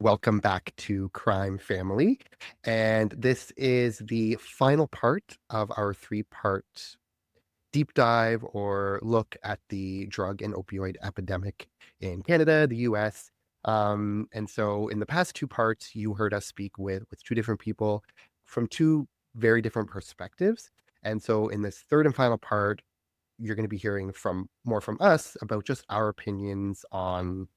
Welcome back to Crime Family. And this is the final part of our three-part deep dive or look at the drug and opioid epidemic in Canada, the US. And so in the past two parts, you heard us speak with two different people from two very different perspectives. And so in this third and final part, you're going to be hearing from more from us about just our opinions on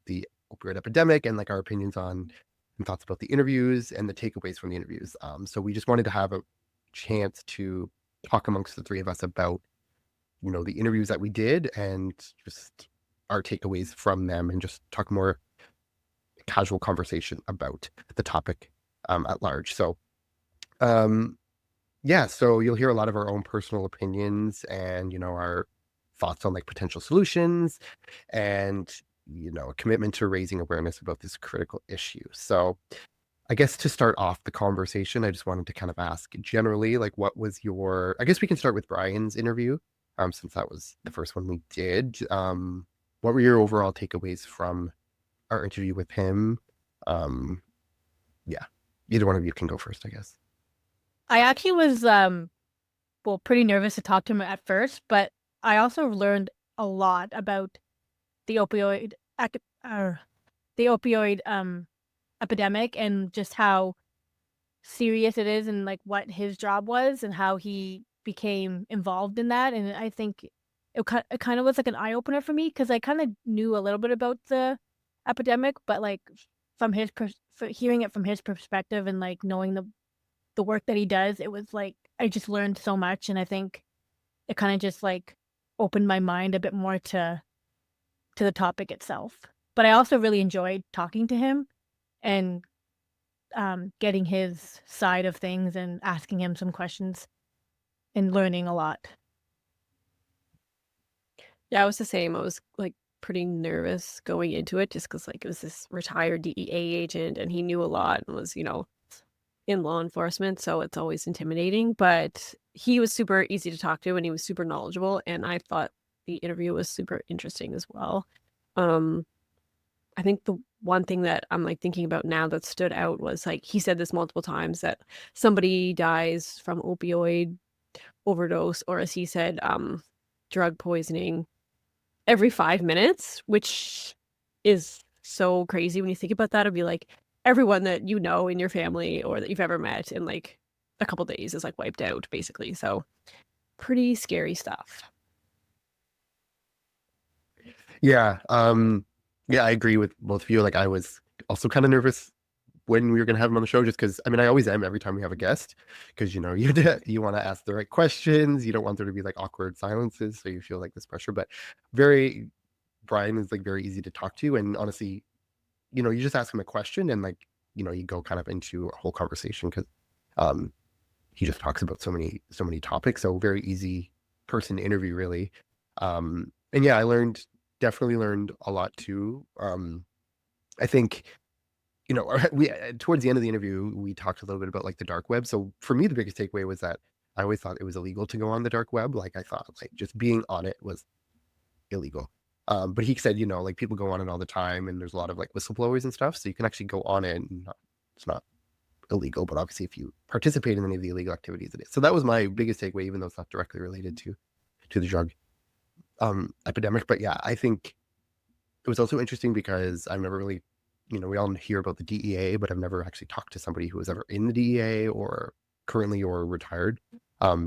the opioid epidemic and like our opinions on and thoughts about the interviews and the takeaways from the interviews. So we just wanted to have a chance to talk amongst the three of us about, the interviews that we did and just our takeaways from them and just talk more casual conversation about the topic at large. So, yeah, so you'll hear a lot of our own personal opinions and, our thoughts on like potential solutions and a commitment to raising awareness about this critical issue. So I guess to start off the conversation, I just wanted to kind of ask generally, like, what was I guess we can start with Brian's interview, since that was the first one we did. What were your overall takeaways from our interview with him? Yeah, either one of you can go first, I guess. I actually was pretty nervous to talk to him at first, but I also learned a lot about the opioid epidemic and just how serious it is and like what his job was and how he became involved in that. And I think it kind of was like an eye opener for me because I kind of knew a little bit about the epidemic, but like from hearing it from his perspective and like knowing the work that he does, it was like I just learned so much, and I think it kind of just like opened my mind a bit more to the topic itself. But I also really enjoyed talking to him and getting his side of things and asking him some questions and learning a lot. Yeah, I was the same. I was like pretty nervous going into it just because like it was this retired DEA agent and he knew a lot and was, in law enforcement, so it's always intimidating. But he was super easy to talk to and he was super knowledgeable. And I thought the interview was super interesting as well. Um, I think the one thing that I'm like thinking about now that stood out was like he said this multiple times that somebody dies from opioid overdose, or as he said, drug poisoning every 5 minutes, which is so crazy when you think about that. It'd be like everyone that you know in your family or that you've ever met in like a couple days is like wiped out basically. So pretty scary stuff. Yeah, yeah, I agree with both of you. Like, I was also kind of nervous when we were going to have him on the show, just because, I mean, I always am every time we have a guest, because, you want to ask the right questions. You don't want there to be like awkward silences. So you feel like this pressure, but Brian is like very easy to talk to. And honestly, you just ask him a question and like, you go kind of into a whole conversation because um, he just talks about so many topics. So very easy person to interview, really. And yeah, definitely learned a lot too. I think we towards the end of the interview, we talked a little bit about like the dark web. So for me, the biggest takeaway was that I always thought it was illegal to go on the dark web. Like I thought like just being on it was illegal. But he said, like people go on it all the time and there's a lot of like whistleblowers and stuff. So you can actually go on it and it's not illegal, but obviously if you participate in any of the illegal activities, it is. So that was my biggest takeaway, even though it's not directly related to the drug epidemic. But yeah, I think it was also interesting because I've never really, we all hear about the DEA, but I've never actually talked to somebody who was ever in the DEA or currently or retired.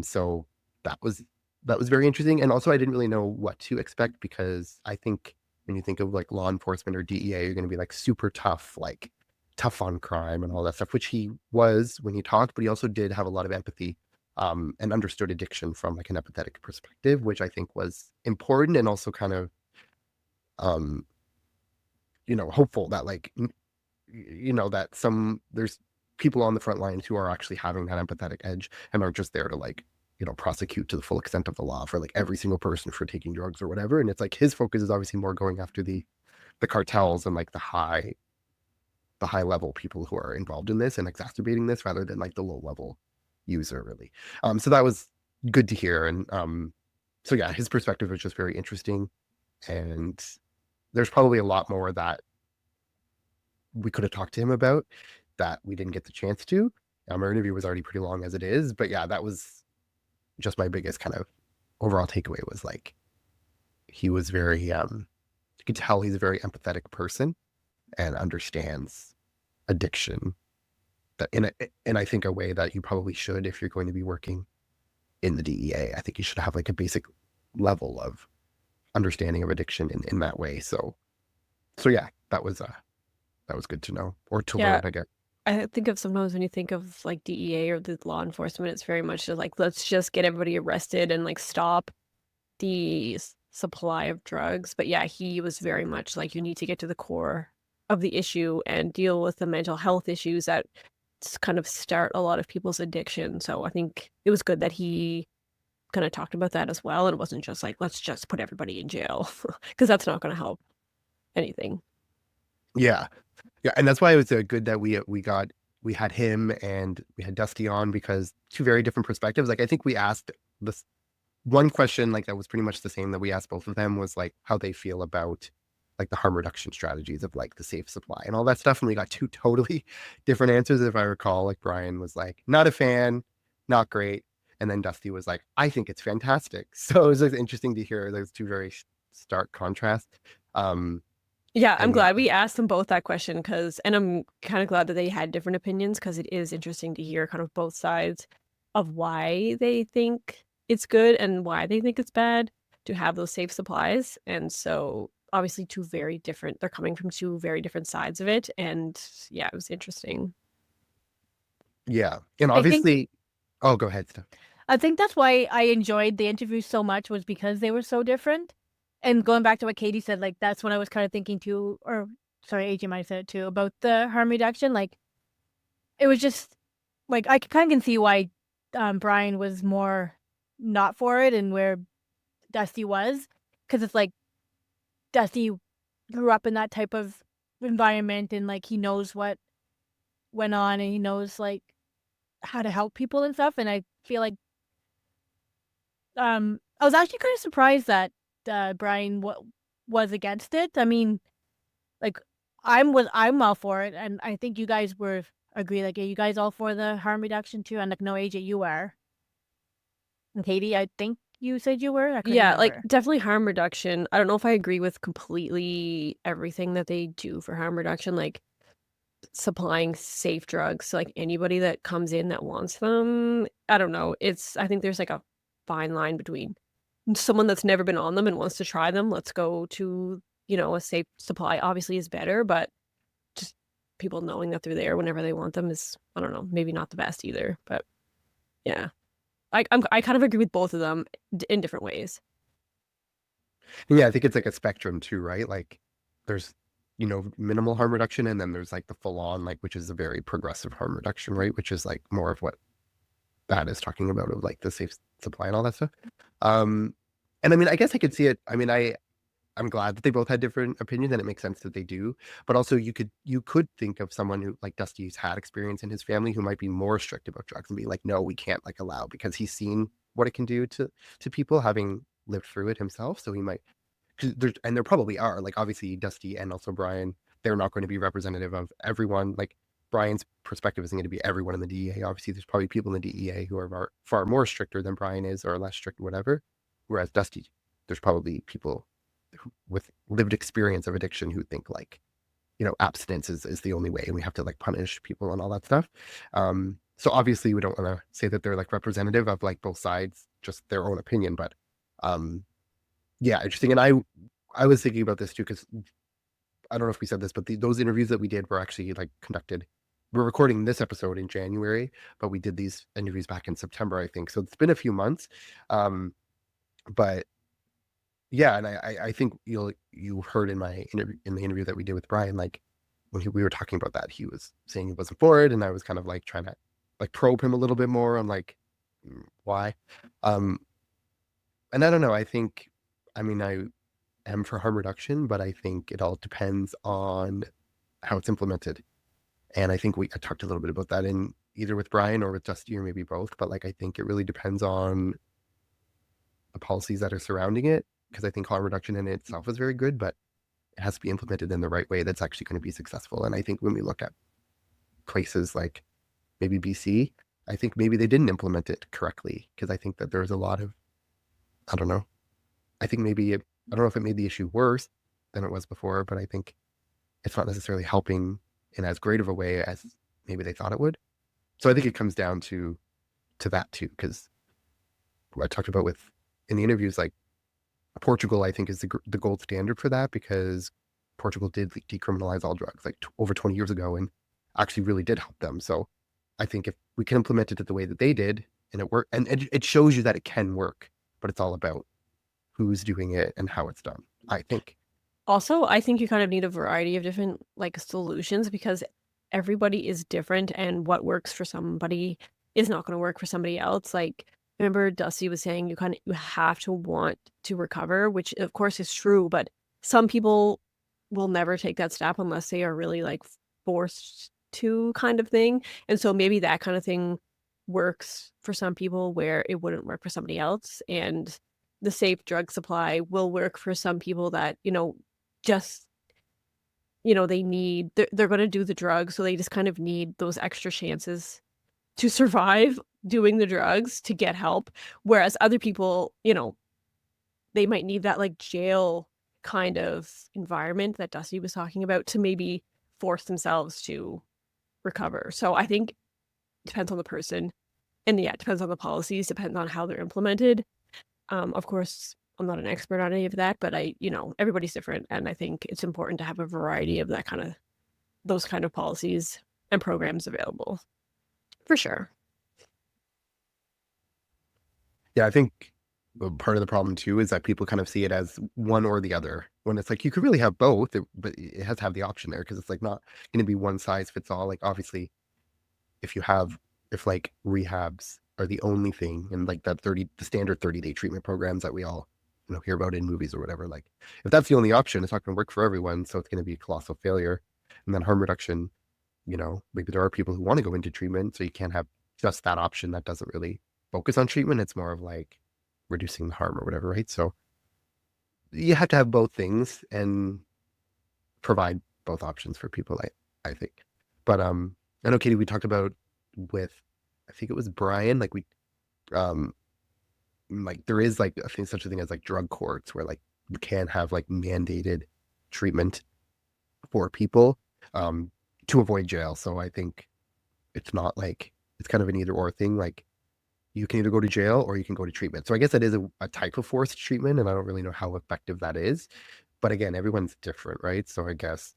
So that was very interesting. And also I didn't really know what to expect because I think when you think of like law enforcement or DEA, you're going to be like super tough, like tough on crime and all that stuff, which he was when he talked, but he also did have a lot of empathy and understood addiction from like an empathetic perspective, which I think was important and also kind of um hopeful that like that there's people on the front lines who are actually having that empathetic edge and aren't just there to like prosecute to the full extent of the law for like every single person for taking drugs or whatever. And it's like his focus is obviously more going after the cartels and like the high level people who are involved in this and exacerbating this rather than like the low level user, really. So that was good to hear. And so yeah, his perspective was just very interesting. And there's probably a lot more that we could have talked to him about that we didn't get the chance to. Our interview was already pretty long as it is, but yeah, that was just my biggest kind of overall takeaway was like he was very you could tell he's a very empathetic person and understands addiction that in I think a way that you probably should if you're going to be working in the DEA. I think you should have like a basic level of understanding of addiction in that way. So yeah, that was good to know or to Yeah. learn, I guess. I think of sometimes when you think of like DEA or the law enforcement, it's very much just like, let's just get everybody arrested and like stop the supply of drugs. But yeah, he was very much like, you need to get to the core of the issue and deal with the mental health issues that kind of start a lot of people's addiction. So I think it was good that he kind of talked about that as well. And it wasn't just like, let's just put everybody in jail because that's not going to help anything. Yeah, yeah, and that's why it was good that we had him and we had Dusty on because two very different perspectives. Like I think we asked this one question like that was pretty much the same that we asked both of them was like how they feel about like the harm reduction strategies of like the safe supply and all that stuff. And we got two totally different answers. If I recall, like Brian was like, not a fan, not great. And then Dusty was like, I think it's fantastic. So it was just interesting to hear those two very stark contrasts. Yeah, I'm And yeah, glad we asked them both that question and I'm kind of glad that they had different opinions because it is interesting to hear kind of both sides of why they think it's good and why they think it's bad to have those safe supplies. And so obviously they're coming from two very different sides of it. And yeah, it was interesting. yeah. And I think obviously, oh, go ahead, Steph. I think that's why I enjoyed the interviews so much was because they were so different. And going back to what Katie said, like that's when I was kind of thinking too, or sorry, AJ might have said it too, about the harm reduction. Like it was just like I kind of can see why Brian was more not for it and where Dusty was, because it's like Dusty grew up in that type of environment and like he knows what went on and he knows like how to help people and stuff. And I feel like I was actually kind of surprised that Brian was against it. I mean, like I'm all for it, and I think you guys were agree. Like, are you guys all for the harm reduction too? And like, no, AJ, you are, and Katie, I think you said you were. I couldn't Yeah, like remember. definitely harm reduction. I don't know if I agree with completely everything that they do for harm reduction, like supplying safe drugs. So like anybody that comes in that wants them, I don't know. I think there's like a fine line between someone that's never been on them and wants to try them. Let's go to, a safe supply obviously is better, but just people knowing that they're there whenever they want them is, I don't know, maybe not the best either. But yeah, I kind of agree with both of them in different ways. Yeah, I think it's like a spectrum too, right? Like there's, minimal harm reduction and then there's like the full on, like, which is a very progressive harm reduction, right? Which is like more of what that is talking about of like the safe supply and all that stuff. Um, and I mean, I guess I could see it. I mean, I'm glad that they both had different opinions and it makes sense that they do. But also you could think of someone who like Dusty's had experience in his family who might be more strict about drugs and be like, no, we can't like allow because he's seen what it can do to people having lived through it himself. So he might and there probably are like obviously Dusty and also Brian, they're not going to be representative of everyone. Like Brian's perspective isn't going to be everyone in the DEA. Obviously, there's probably people in the DEA who are far more stricter than Brian is or less strict, whatever. Whereas Dusty, there's probably people with lived experience of addiction who think like, abstinence is the only way and we have to like punish people and all that stuff. So obviously we don't want to say that they're like representative of like both sides, just their own opinion, but yeah, interesting. And I was thinking about this too because I don't know if we said this, but those interviews that we did were actually like conducted. We're recording this episode in January, but we did these interviews back in September, I think. So it's been a few months. But yeah, and I think you heard in the interview that we did with Brian, like when we were talking about that, he was saying he wasn't for it, and I was kind of like trying to like probe him a little bit more on like why. Um, and I don't know. I mean, I am for harm reduction, but I think it all depends on how it's implemented. And I think I talked a little bit about that in either with Brian or with Dusty or maybe both. But like, I think it really depends on the policies that are surrounding it because I think harm reduction in itself is very good, but it has to be implemented in the right way that's actually going to be successful. And I think when we look at places like maybe BC, I think maybe they didn't implement it correctly, because I think that there's a lot of, I don't know, I think maybe I don't know if it made the issue worse than it was before, but I think it's not necessarily helping in as great of a way as maybe they thought it would. So I think it comes down to that too, because I talked about with in the interviews, like Portugal, I think is the gold standard for that, because Portugal did decriminalize all drugs like over 20 years ago and actually really did help them. So I think if we can implement it the way that they did and it worked, and it shows you that it can work, but it's all about who's doing it and how it's done, I think. Also, I think you kind of need a variety of different like solutions because everybody is different and what works for somebody is not going to work for somebody else. Like remember Dusty was saying you have to want to recover, which of course is true, but some people will never take that step unless they are really like forced to kind of thing. And so maybe that kind of thing works for some people where it wouldn't work for somebody else. And the safe drug supply will work for some people that, just they're going to do the drug, so they just kind of need those extra chances to survive doing the drugs to get help, whereas other people, they might need that like jail kind of environment that Dusty was talking about to maybe force themselves to recover. So I think it depends on the person, and yeah, it depends on the policies, depends on how they're implemented. Of course, I'm not an expert on any of that, but everybody's different, and I think it's important to have a variety of those kind of policies and programs available. For sure. Yeah, I think part of the problem too is that people kind of see it as one or the other, when it's like you could really have both, but it has to have the option there, because it's like not going to be one size fits all. Like obviously, if like rehabs are the only thing, and like the standard 30-day treatment programs that we all hear about in movies or whatever, like if that's the only option, it's not going to work for everyone, so it's going to be a colossal failure. And then harm reduction, maybe there are people who want to go into treatment, so you can't have just that option that doesn't really focus on treatment. It's more of like reducing the harm or whatever, right? So you have to have both things and provide both options for people, I think. But I know, Katie, we talked about with, I think it was Brian, like we um like there is like I think such a thing as like drug courts, where like you can have like mandated treatment for people um to avoid jail. So I think it's not like it's kind of an either or thing. Like you can either go to jail or you can go to treatment. So I guess that is a type of forced treatment, and I don't really know how effective that is. But again, everyone's different, right? So I guess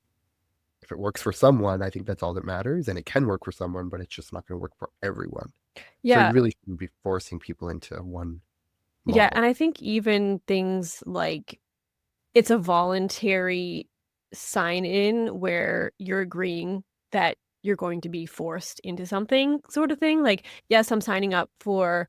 if it works for someone, I think that's all that matters, and it can work for someone, but it's just not going to work for everyone. So you Yeah. really shouldn't be forcing people into one Yeah, model. and I think even things like it's a voluntary sign in where you're agreeing that you're going to be forced into something sort of thing. Like, yes, I'm signing up for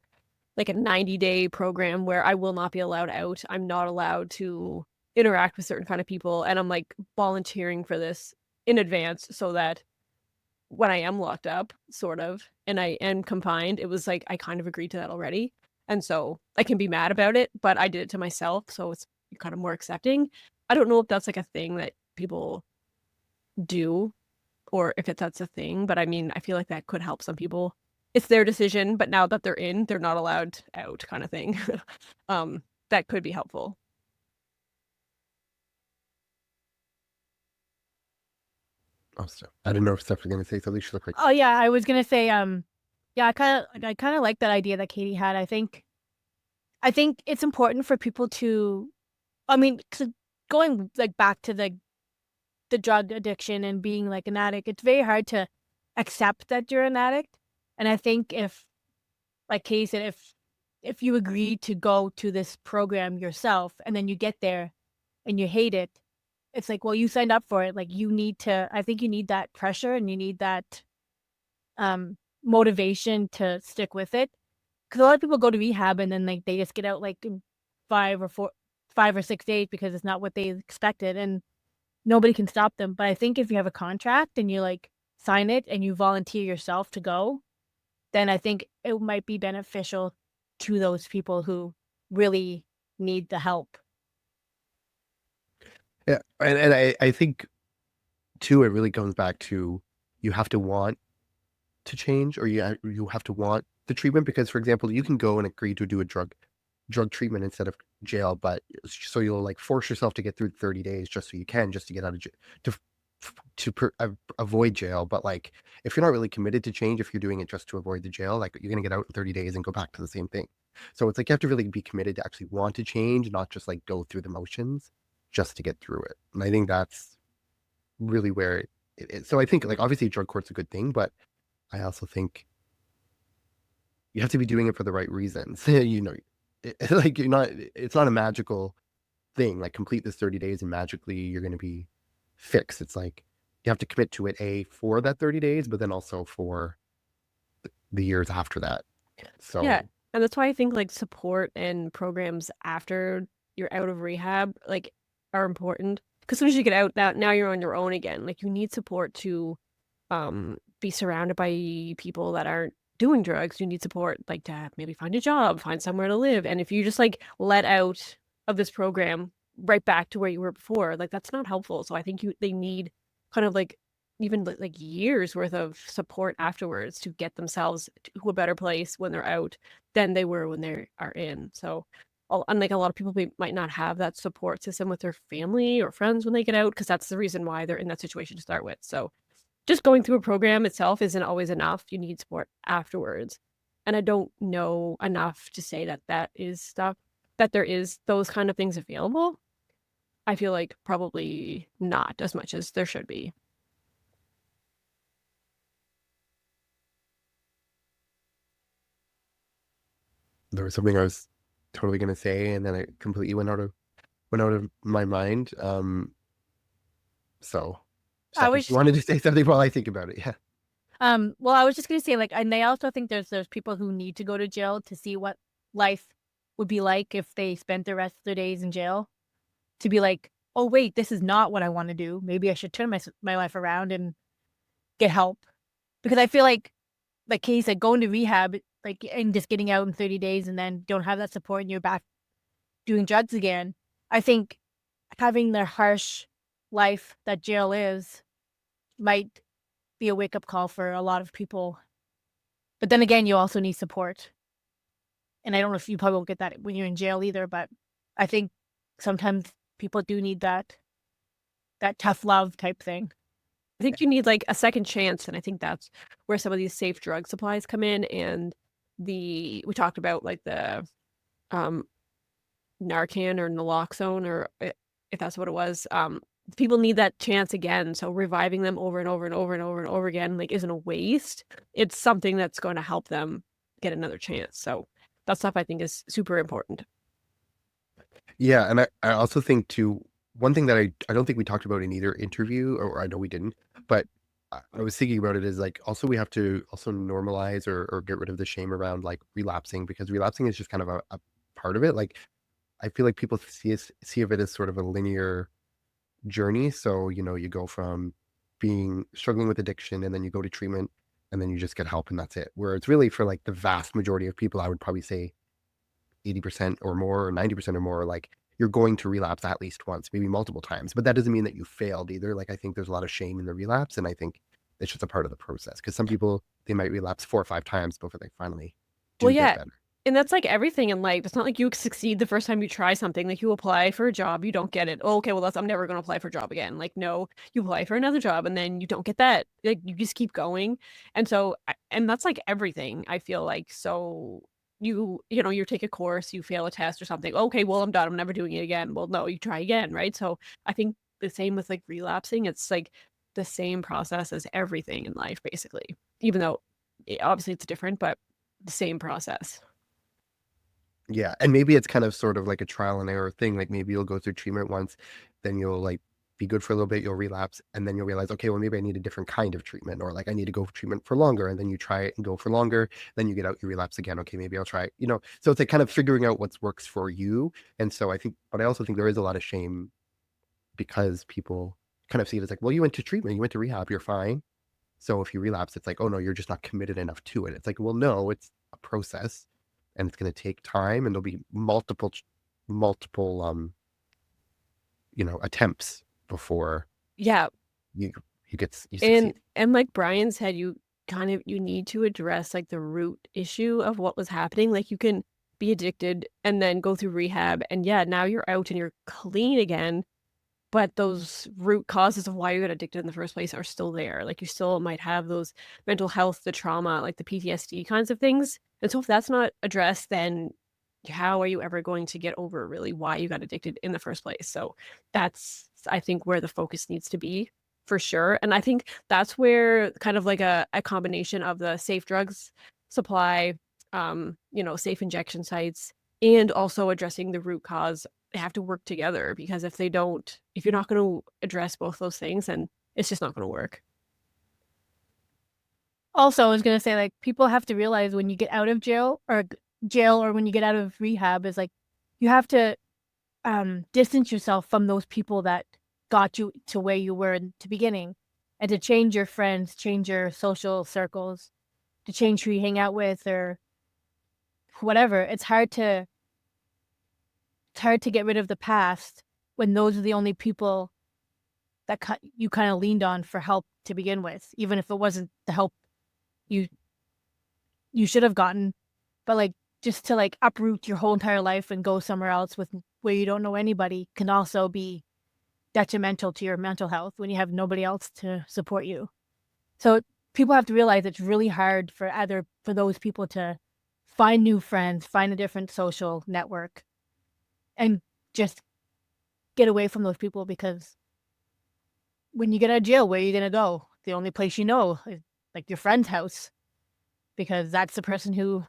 like a 90-day program where I will not be allowed out. I'm not allowed to interact with certain kind of people, and I'm like volunteering for this in advance so that when I am locked up, sort of, and I am confined, it was like I kind of agreed to that already. And so I can be mad about it, but I did it to myself, so it's kind of more accepting. I don't know if that's like a thing that people do or if that's a thing, but I mean, I feel like that could help some people. It's their decision, but now that they're in, they're not allowed out kind of thing. That could be helpful. Oh, so I didn't know if Steph was going to say something. She looked like, Oh yeah, I was gonna say, yeah, I kind of like that idea that Katie had. I think it's important for people to, I mean, 'cause going like back to the drug addiction and being like an addict, it's very hard to accept that you're an addict. And I think if, like Katie said, if you agree to go to this program yourself and then you get there and you hate it, it's like, well, you signed up for it. Like you need to. I think you need that pressure and you need that motivation to stick with it. Because a lot of people go to rehab and then like they just get out like in 5 or 6 days because it's not what they expected, and nobody can stop them. But I think if you have a contract and you like sign it and you volunteer yourself to go, then I think it might be beneficial to those people who really need the help. Yeah, and I think too, it really comes back to you have to want to change, or you have to want the treatment, because for example, you can go and agree to do a drug treatment instead of jail, but so you'll like force yourself to get through 30 days just so you can, just to get out of jail, to avoid jail. But like, if you're not really committed to change, if you're doing it just to avoid the jail, like you're gonna get out in 30 days and go back to the same thing. So it's like you have to really be committed to actually want to change, not just like go through the motions just to get through it. And I think that's really where it is. So I think like obviously drug court's a good thing, but I also think you have to be doing it for the right reasons. Like you're not, it's not a magical thing, like complete this 30 days and magically you're going to be fixed. It's like you have to commit to it, for that 30 days, but then also for the years after that. Yeah, So and that's why I think, like, support and programs after you're out of rehab, like, are important. Because as soon as you get out, now you're on your own again. Like, you need support to, be surrounded by people that aren't doing drugs. You need support, like, to maybe find a job, find somewhere to live, and if you just, like, let out of this program right back to where you were before, like, that's not helpful. So I think they need kind of, like, even like years worth of support afterwards to get themselves to a better place when they're out than they were when they are in. So, unlike a lot of people might not have that support system with their family or friends when they get out, because that's the reason why they're in that situation to start with. So, just going through a program itself isn't always enough. You need support afterwards. And I don't know enough to say that that there is those kind of things available. I feel like probably not as much as there should be. there was something I was totally going to say and then it completely went out of my mind. So I Steph, if you was wanted to say something while I think about it. Yeah. well, I was just gonna say, like, and I also think there's people who need to go to jail to see what life would be like if they spent the rest of their days in jail. To be like, "Oh, wait, this is not what I wanna do. Maybe I should turn my life around and get help." Because I feel like Kay said, going to rehab, like, and just getting out in 30 days and then don't have that support and you're back doing drugs again. I think having the harsh life that jail is might be a wake-up call for a lot of people. But then again, you also need support. And I don't know if you probably won't get that when you're in jail either, but I think sometimes people do need that tough love type thing. I think you need, like, a second chance, and I think that's where some of these safe drug supplies come in, and we talked about, like, the, um, Narcan or naloxone, or if that's what it was. People need that chance again, so reviving them over and over and over and over and over again, like, isn't a waste. It's something that's gonna help them get another chance, so that stuff I think is super important. Yeah, and I also think too, one thing that I don't think we talked about in either interview, or I know we didn't, but I was thinking about it is like also we have to also normalize or get rid of the shame around like relapsing, because relapsing is just kind of a part of it. Like I feel like people see of it as sort of a linear journey. So, you go from being struggling with addiction and then you go to treatment and then you just get help and that's it. Where it's really for like the vast majority of people, I would probably say 80% or more or 90% or more, like you're going to relapse at least once, maybe multiple times. But that doesn't mean that you failed either. Like I think there's a lot of shame in the relapse, and I think it's just a part of the process. Because some people, they might relapse 4 or 5 times before they finally Well, do get yeah, better. and that's like everything in life. It's not like you succeed the first time you try something. Like, you apply for a job, you don't get it. Oh, okay, well, I'm never gonna apply for a job again. Like, no, you apply for another job and then you don't get that. Like, you just keep going. And so, and that's like everything, I feel like. So you take a course, you fail a test or something. Okay, well, I'm done. I'm never doing it again. Well, no, you try again, right? So I think the same with like relapsing. It's like the same process as everything in life, basically. Even though obviously it's different, but the same process. Yeah, and maybe it's kind of sort of like a trial and error thing. Like maybe you'll go through treatment once, then you'll like be good for a little bit, you'll relapse, and then you'll realize, okay, well maybe I need a different kind of treatment, or like I need to go for treatment for longer, and then you try it and go for longer, then you get out, you relapse again. Okay, maybe I'll try it. So it's like kind of figuring out what works for you. And so I think, but I also think there is a lot of shame because people kind of see it as like, well, you went to treatment, you went to rehab, you're fine. So if you relapse, it's like, oh no, you're just not committed enough to it. It's like, well, no, it's a process and it's going to take time and there'll be multiple attempts before Yeah, you you succeed. and like Brian said, you need to address like the root issue of what was happening. Like you can be addicted and then go through rehab and yeah, now you're out and you're clean again, but those root causes of why you got addicted in the first place are still there. Like you still might have those mental health, the trauma, like the PTSD kinds of things. And so if that's not addressed, then how are you ever going to get over really why you got addicted in the first place? So that's, I think, where the focus needs to be for sure. And I think that's where kind of like a combination of the safe drugs supply, safe injection sites, and also addressing the root cause, they have to work together because if they don't, if you're not going to address both those things, then it's just not going to work. Also, I was gonna say, like, people have to realize when you get out of jail or when you get out of rehab is like you have to distance yourself from those people that got you to where you were in the beginning, and to change your friends, change your social circles, to change who you hang out with or whatever. It's hard to get rid of the past when those are the only people that you kind of leaned on for help to begin with, even if it wasn't the help you you should have gotten. But like just to like uproot your whole entire life and go somewhere else with where you don't know anybody can also be detrimental to your mental health when you have nobody else to support you. So people have to realize it's really hard for those people to find new friends, find a different social network, and just get away from those people because when you get out of jail, where are you gonna go? The only place you know is like your friend's house because that's the person who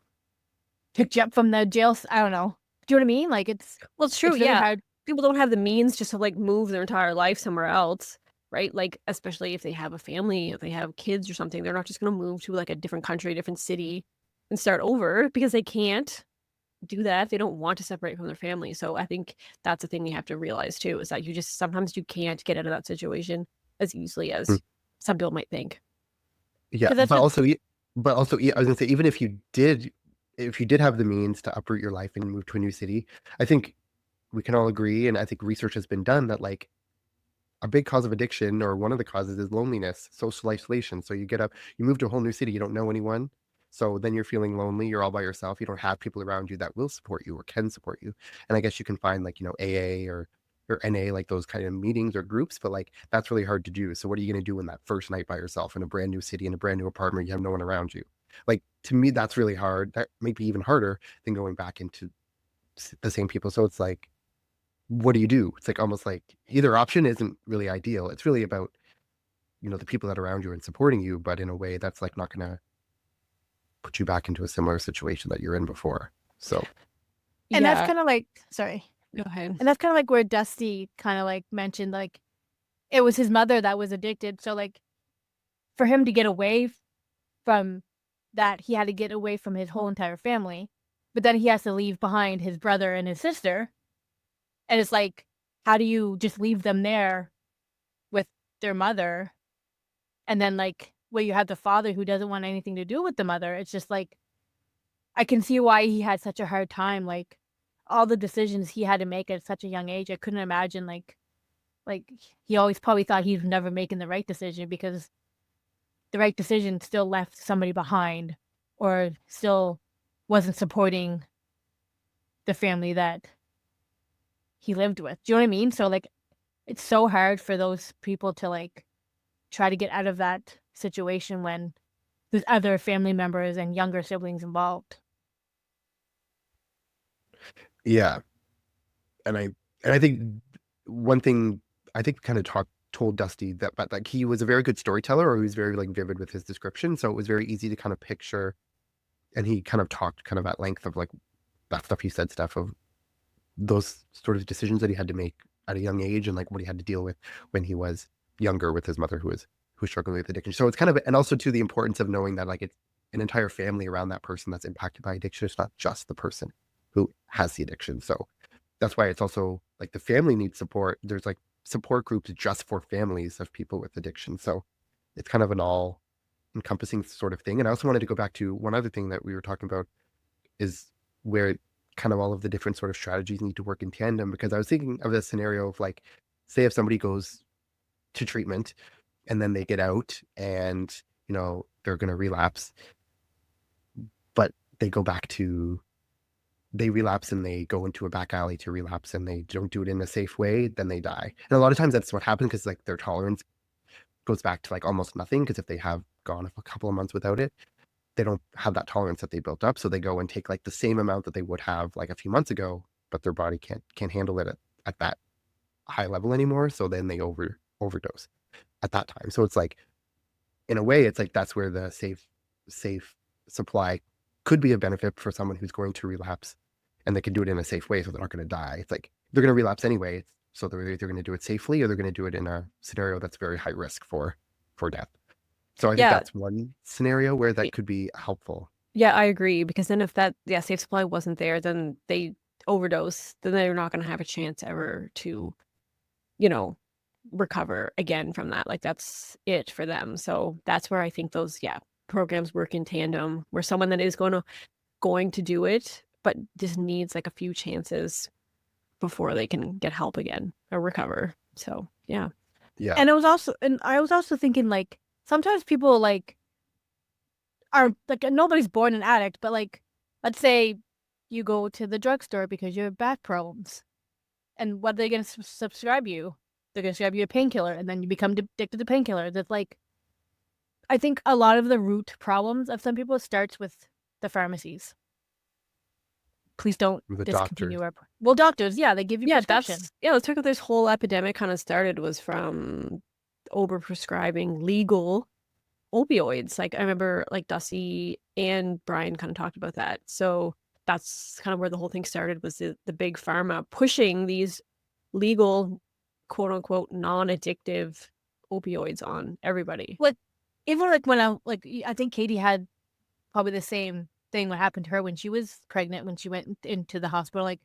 picked you up from the jail. I don't know. Do you know what I mean? Like Well, it's true. it's really Yeah. hard. People don't have the means just to like move their entire life somewhere else, right? Like, especially if they have a family, if they have kids or something, they're not just going to move to like a different country, different city and start over because they can't do that. They don't want to separate from their family. So I think that's the thing you have to realize too, is that sometimes you can't get out of that situation as easily Mm. as some people might think. Yeah, Because that's what I was gonna say, even if you did have the means to uproot your life and move to a new city, I think we can all agree, and I think research has been done that like a big cause of addiction, or one of the causes, is loneliness, social isolation. So you move to a whole new city, you don't know anyone. So then you're feeling lonely, you're all by yourself, you don't have people around you that will support you or can support you. And I guess you can find like, AA or NA, like those kind of meetings or groups, but like that's really hard to do. So what are you going to do in that first night by yourself in a brand new city, in a brand new apartment, you have no one around you? Like to me, that's really hard. That might be even harder than going back into the same people. So it's like, what do you do? It's like almost like either option isn't really ideal. It's really about, the people that are around you and supporting you, but in a way that's like not going to put you back into a similar situation that you're in before. So, and that's Yeah. kind of like sorry. Go ahead. And that's kind of like where Dusty kind of like mentioned like it was his mother that was addicted. So like for him to get away from that, he had to get away from his whole entire family. But then he has to leave behind his brother and his sister. And it's like, how do you just leave them there with their mother? And then like where you have the father who doesn't want anything to do with the mother. It's just like I can see why he had such a hard time. Like all the decisions he had to make at such a young age. I couldn't imagine like he always probably thought he was never making the right decision because the right decision still left somebody behind or still wasn't supporting the family that he lived with. Do you know what I mean? So like it's so hard for those people to like try to get out of that situation when there's other family members and younger siblings involved. yeah. And I think one thing I think kind of told Dusty that, but like he was a very good storyteller, or he was very like vivid with his description. So it was very easy to kind of picture, and he kind of talked kind of at length of like that stuff. He said stuff of those sort of decisions that he had to make at a young age, and like what he had to deal with when he was younger with his mother who was struggling with addiction. So it's kind of, and also to the importance of knowing that like it's an entire family around that person that's impacted by addiction. It's not just the person who has the addiction. So that's why it's also like the family needs support. There's like support groups just for families of people with addiction. So it's kind of an all encompassing sort of thing. And I also wanted to go back to one other thing that we were talking about, is where kind of all of the different sort of strategies need to work in tandem. Because I was thinking of this scenario of like, say if somebody goes to treatment, and then they get out and, they're going to relapse, but they go back to, they relapse and they go into a back alley to relapse and they don't do it in a safe way, then they die. And a lot of times that's what happens because like their tolerance goes back to like almost nothing, because if they have gone a couple of months without it, they don't have that tolerance that they built up. So they go and take like the same amount that they would have like a few months ago, but their body can't handle it at that high level anymore. So then they overdose at that time. So it's like, in a way, it's like that's where the safe supply could be a benefit for someone who's going to relapse, and they can do it in a safe way so they're not going to die. It's like they're going to relapse anyway, so they're either going to do it safely or they're going to do it in a scenario that's very high risk for death. So I think Yeah. that's one scenario where that could be helpful. Yeah, I agree, because then if that safe supply wasn't there, then they overdose, then they're not going to have a chance ever to, recover again from that. Like that's it for them. So that's where I think those programs work in tandem, where someone that is going to do it but just needs like a few chances before they can get help again or recover. So yeah. And I was also thinking like sometimes people like are like, nobody's born an addict, but like let's say you go to the drugstore because you have back problems, and what are they going to subscribe you? They're going to prescribe you a painkiller, and then you become addicted to painkillers. That's like, I think a lot of the root problems of some people starts with the pharmacies. Please don't discontinue our doctors. Yeah, they give you prescription. Let's talk about this whole epidemic kind of started was from overprescribing legal opioids. Like I remember like Dusty and Brian kind of talked about that. So that's kind of where the whole thing started, was the big pharma pushing these legal, quote unquote, non-addictive opioids on everybody. Like even like when I think Katie had probably the same thing what happened to her when she was pregnant, when she went into the hospital. Like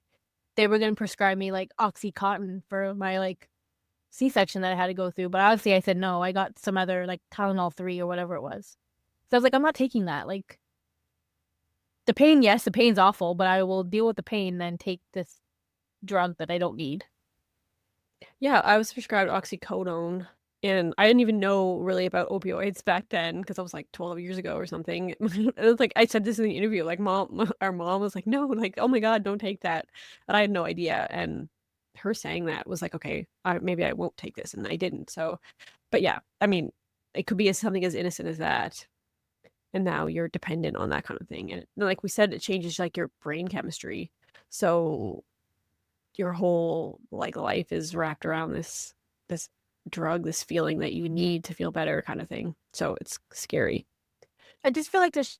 they were going to prescribe me like Oxycontin for my like C-section that I had to go through, but obviously I said no. I got some other like Tylenol 3 or whatever it was. So I was like, I'm not taking that. Like the pain, yes, the pain's awful, but I will deal with the pain than take this drug that I don't need. Yeah, I was prescribed oxycodone, and I didn't even know really about opioids back then because I was like 12 years ago or something. It was like I said this in the interview, like our mom was like, no, like, oh my God, don't take that. And I had no idea. And her saying that was like, okay, maybe I won't take this. And I didn't. So, but yeah, I mean, it could be something as innocent as that. And now you're dependent on that kind of thing. And like we said, it changes like your brain chemistry. So your whole like life is wrapped around this drug, this feeling that you need to feel better kind of thing. So it's scary. I just feel like there's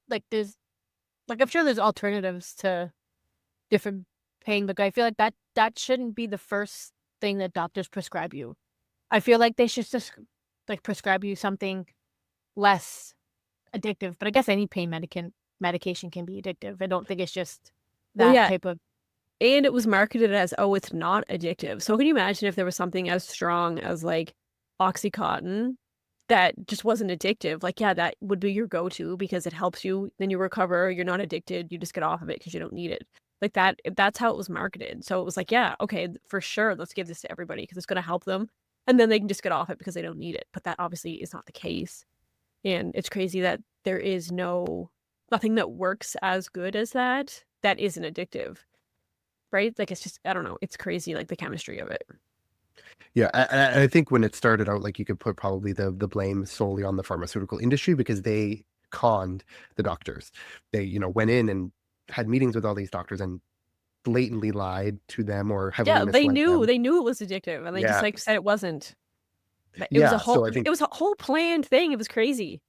I'm sure there's alternatives to different pain, but I feel like that shouldn't be the first thing that doctors prescribe you. I feel like they should just like prescribe you something less addictive, but I guess any pain medication can be addictive. I don't think it's just that type of. And it was marketed as, oh, it's not addictive. So can you imagine if there was something as strong as like Oxycontin that just wasn't addictive? Like, yeah, that would be your go-to because it helps you, then you recover, you're not addicted, you just get off of it because you don't need it. Like that's how it was marketed. So it was like, yeah, okay, for sure, let's give this to everybody because it's going to help them. And then they can just get off it because they don't need it. But that obviously is not the case. And it's crazy that there is nothing that works as good as that isn't addictive. Right? Like, it's just, I don't know. It's crazy, like the chemistry of it. Yeah, I think when it started out, like you could put probably the blame solely on the pharmaceutical industry because they conned the doctors. They, went in and had meetings with all these doctors and blatantly lied to them or heavily misled them. They knew it was addictive, and they just like said it wasn't. It was it was a whole planned thing. It was crazy.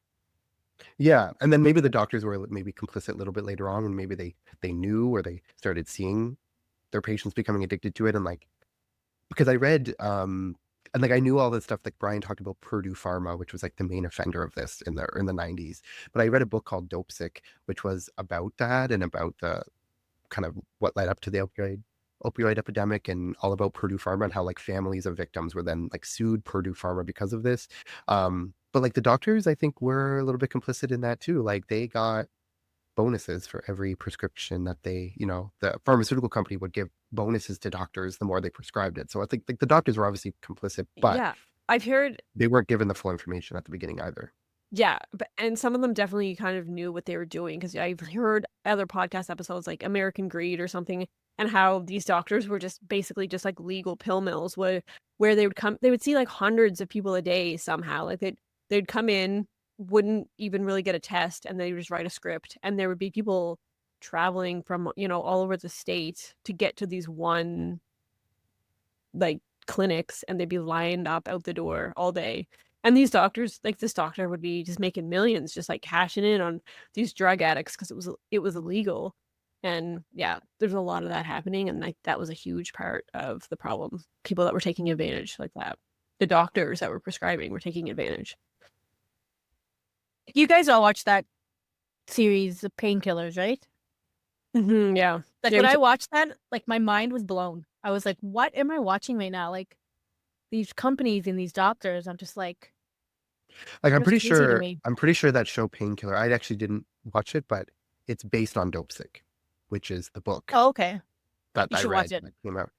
Yeah, and then maybe the doctors were maybe complicit a little bit later on, and maybe they knew or they started seeing their patients becoming addicted to it, and like because I read and like I knew all this stuff, like Brian talked about Purdue Pharma, which was like the main offender of this in the 90s. But I read a book called Dope Sick, which was about that and about the kind of what led up to the opioid epidemic and all about Purdue Pharma and how like families of victims were then like sued Purdue Pharma because of this. But like the doctors, I think were a little bit complicit in that too. Like they got bonuses for every prescription that they, the pharmaceutical company would give bonuses to doctors the more they prescribed it. So I think like the doctors were obviously complicit, but yeah, I've heard, They weren't given the full information at the beginning either. yeah, and some of them definitely kind of knew what they were doing because I've heard other podcast episodes like American Greed or something, and how these doctors were just basically just like legal pill mills where they would see like hundreds of people a day somehow. Like they'd come in, wouldn't even really get a test, and they would just write a script, and there would be people traveling from, all over the state to get to these one like clinics, and they'd be lined up out the door all day. And these doctors, like this doctor would be just making millions, just like cashing in on these drug addicts because it was illegal. And yeah, there's a lot of that happening, and like that was a huge part of the problem. People that were taking advantage like that. The doctors that were prescribing were taking advantage. You guys all watched that series of Painkillers, right? Yeah. Like Yeah, when we I watched that, like my mind was blown. I was like, what am I watching right now? Like these companies and these doctors, I'm just like, Like it's crazy to me. I'm pretty sure that show Painkiller, I actually didn't watch it, but it's based on Dopesick, which is the book Oh, okay. that You I should read watch it. that came out.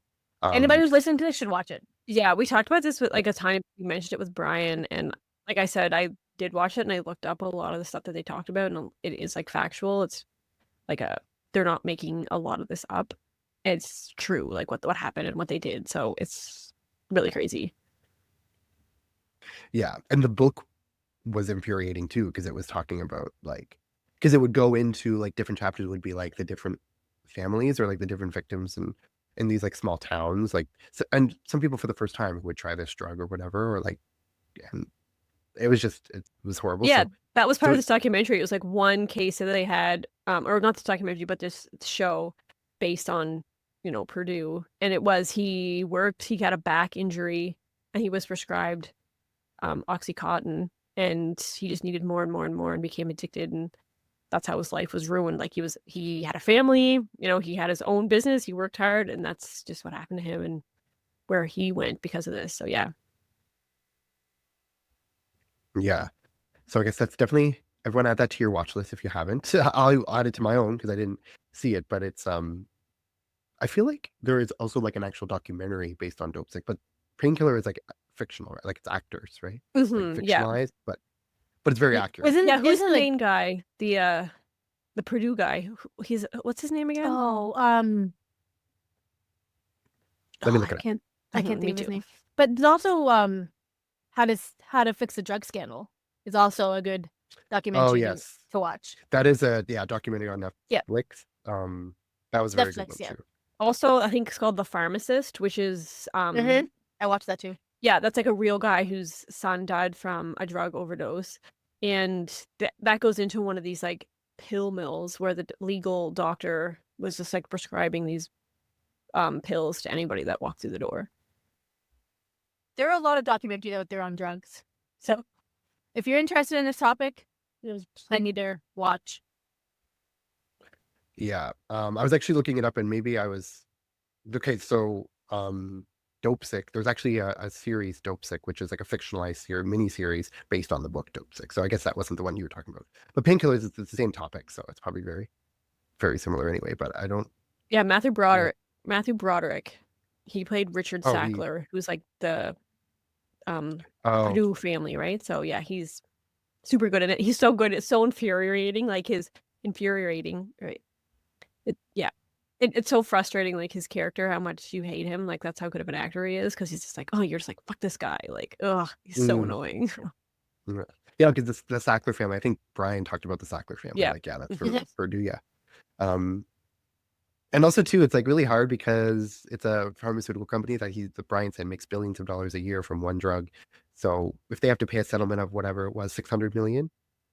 Anybody who's listening to this should watch it. Yeah, we talked about this with like a time we mentioned it with Brian, and like I said, I did watch it and I looked up a lot of the stuff that they talked about, and it is like factual. It's like they're not making a lot of this up. It's true, like what happened and what they did. So it's really crazy. Yeah, and the book was infuriating too because it was talking about like because it would go into like different chapters would be like the different families or like the different victims and in these like small towns like and some people for the first time would try this drug or whatever or like and it was horrible. Yeah, that was part so of this documentary. It was like one case that they had, or not this documentary, but this show based on, Purdue. And it was he got a back injury, and he was prescribed Oxycontin, and he just needed more and more and more and became addicted, and that's how his life was ruined. Like he had a family, he had his own business, he worked hard, and that's just what happened to him and where he went because of this. So yeah. yeah, so I guess that's definitely everyone add that to your watch list if you haven't. I'll add it to my own because I didn't see it, but it's I feel like there is also like an actual documentary based on Dopesick, but Painkiller is like fictional, right? Like it's actors, right? Like Yeah. fictionalized, but it's very accurate. Yeah, who's the isn't, like- main guy? The Purdue guy. He's what's his name again? Oh, Let me look it up. I can't Me think of his too. name. But there's also how to fix a drug scandal is also a good documentary Oh yes, to watch. that is a documentary on Netflix. Yeah. That was a very good Netflix, one yeah. too. Also, I think it's called The Pharmacist, which is I watched that too. yeah, that's like a real guy whose son died from a drug overdose, and that goes into one of these like pill mills where the legal doctor was just like prescribing these pills to anybody that walked through the door. There are a lot of documentaries out there on drugs. So if you're interested in this topic, there's plenty to watch. Yeah, I was actually looking it up, and maybe I was okay. So, Dopesick. There's actually a series, Dopesick, which is like a fictionalized mini series based on the book Dopesick. So I guess that wasn't the one you were talking about. But Painkillers is the same topic, so it's probably very, very similar anyway. But I don't. Yeah, Matthew Broderick. He played Richard Oh, Sackler, who's like the Oh, Purdue family, right? So yeah, he's super good at it. He's so good. It's so infuriating. Like right? It's so frustrating. Like his character, how much you hate him. Like that's how good of an actor he is, because he's just like, oh, you're just like fuck this guy. Like, ugh, he's so annoying. yeah, because the Sackler family. I think Brian talked about the Sackler family. Yeah. Like, yeah, that's for Purdue. Yeah. And also too, it's like really hard because it's a pharmaceutical company that Brian said makes billions of dollars a year from one drug. So if they have to pay a settlement of whatever it was, 600 million,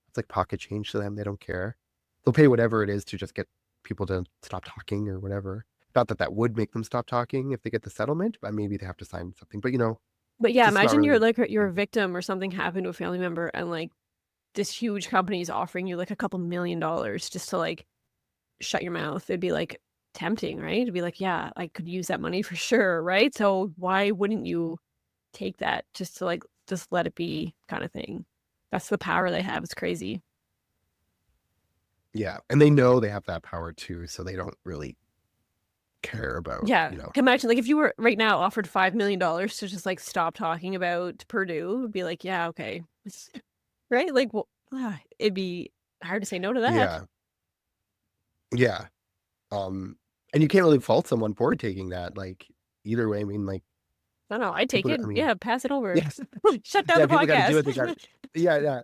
it's like pocket change to them. They don't care. They'll pay whatever it is to just get people to stop talking or whatever. Not that would make them stop talking if they get the settlement, but maybe they have to sign something. But But yeah, Just not imagine really- you're a victim or something happened to a family member, and like this huge company is offering you like a couple $1 million just to like shut your mouth. It'd be like tempting, right? It'd be like, yeah, I could use that money for sure, right? So why wouldn't you take that just to like just let it be kind of thing? That's the power they have. It's crazy. Yeah, and they know they have that power too, so they don't really care about, Yeah. you know. Can imagine, like, if you were right now offered $5 million to just, like, stop talking about Purdue, it'd be like, "Yeah, okay." Right? Like, well, it'd be hard to say no to that. Yeah. Yeah. And you can't really fault someone for taking that. Like either way, I mean, like I don't know, I'd take people, it. I mean, Yeah, pass it over. yes, Shut down yeah, the people got to do podcast. what they got to. Yeah, yeah.